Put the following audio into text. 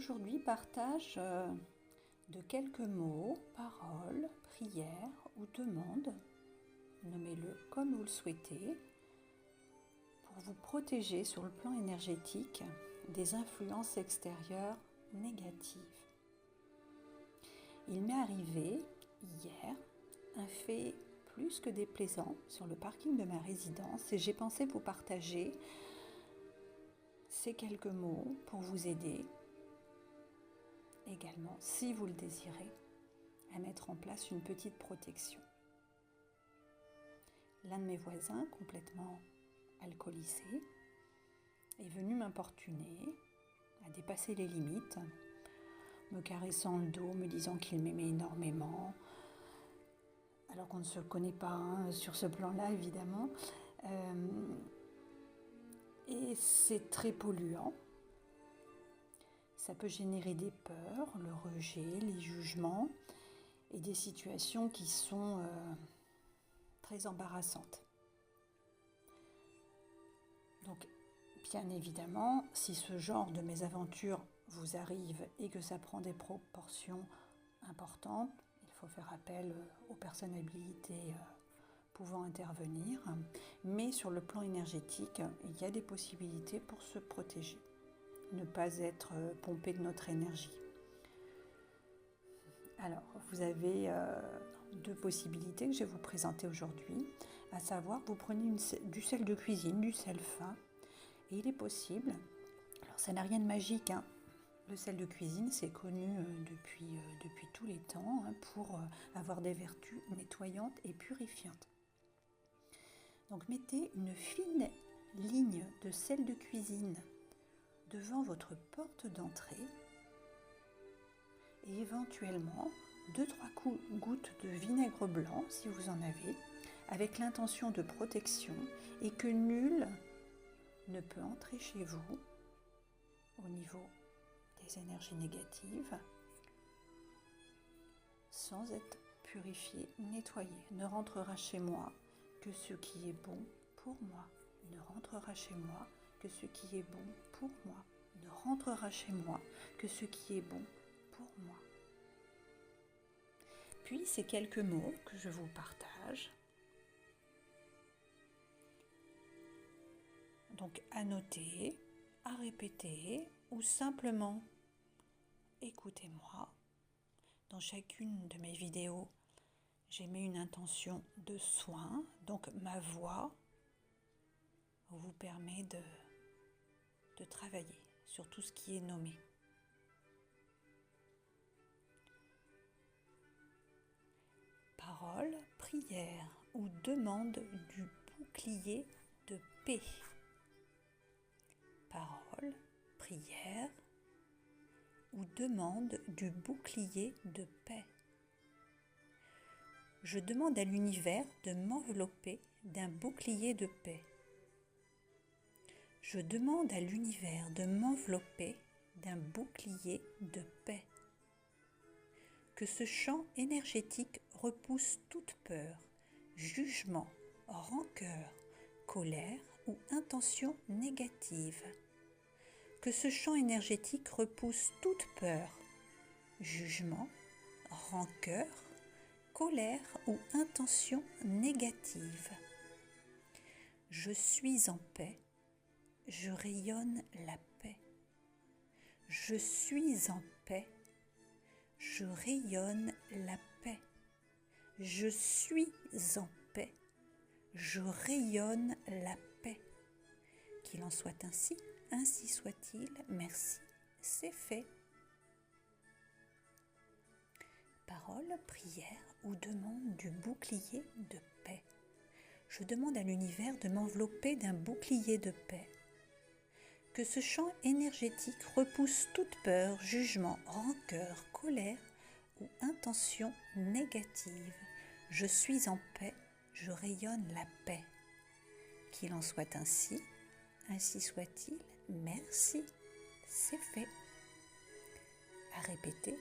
aujourd'hui partage de quelques mots, paroles, prières ou demandes, nommez-le comme vous le souhaitez, pour vous protéger sur le plan énergétique des influences extérieures négatives. Il m'est arrivé hier un fait plus que déplaisant sur le parking de ma résidence et j'ai pensé vous partager ces quelques mots pour vous aider également, si vous le désirez, à mettre en place une petite protection. L'un de mes voisins, complètement alcoolisé, est venu m'importuner, à dépasser les limites, me caressant le dos, me disant qu'il m'aimait énormément, alors qu'on ne se connaît pas sur ce plan-là, évidemment. Et c'est très polluant. Ça peut générer des peurs, le rejet, les jugements et des situations qui sont très embarrassantes. Donc, bien évidemment, si ce genre de mésaventure vous arrive et que ça prend des proportions importantes, il faut faire appel aux personnes habilitées pouvant intervenir. Mais sur le plan énergétique, il y a des possibilités pour se protéger. Ne pas être pompé de notre énergie. Alors, vous avez deux possibilités que je vais vous présenter aujourd'hui, à savoir, vous prenez du sel de cuisine, du sel fin, et il est possible, alors ça n'a rien de magique, le sel de cuisine c'est connu depuis tous les temps pour avoir des vertus nettoyantes et purifiantes. Donc mettez une fine ligne de sel de cuisine devant votre porte d'entrée et éventuellement 2-3 gouttes de vinaigre blanc si vous en avez, avec l'intention de protection et que nul ne peut entrer chez vous au niveau des énergies négatives sans être purifié, nettoyé. Ne rentrera chez moi que ce qui est bon pour moi. Ne rentrera chez moi que ce qui est bon pour moi. Ne rentrera chez moi que ce qui est bon pour moi. Puis ces quelques mots que je vous partage. Donc à noter, à répéter ou simplement écoutez-moi. Dans chacune de mes vidéos, j'ai mis une intention de soin, donc ma voix vous permet de travailler sur tout ce qui est nommé. Parole, prière ou demande du bouclier de paix. Parole, prière ou demande du bouclier de paix. Je demande à l'univers de m'envelopper d'un bouclier de paix. Je demande à l'univers de m'envelopper d'un bouclier de paix. Que ce champ énergétique repousse toute peur, jugement, rancœur, colère ou intention négative. Que ce champ énergétique repousse toute peur, jugement, rancœur, colère ou intention négative. Je suis en paix, je rayonne la paix. Je suis en paix, je rayonne la paix. Je suis en paix, je rayonne la paix. Qu'il en soit ainsi, ainsi soit-il. Merci, c'est fait. Parole, prière ou demande du bouclier de paix. Je demande à l'univers de m'envelopper d'un bouclier de paix. Que ce champ énergétique repousse toute peur, jugement, rancœur, colère ou intention négative. Je suis en paix, je rayonne la paix. Qu'il en soit ainsi, ainsi soit-il. Merci, c'est fait. À répéter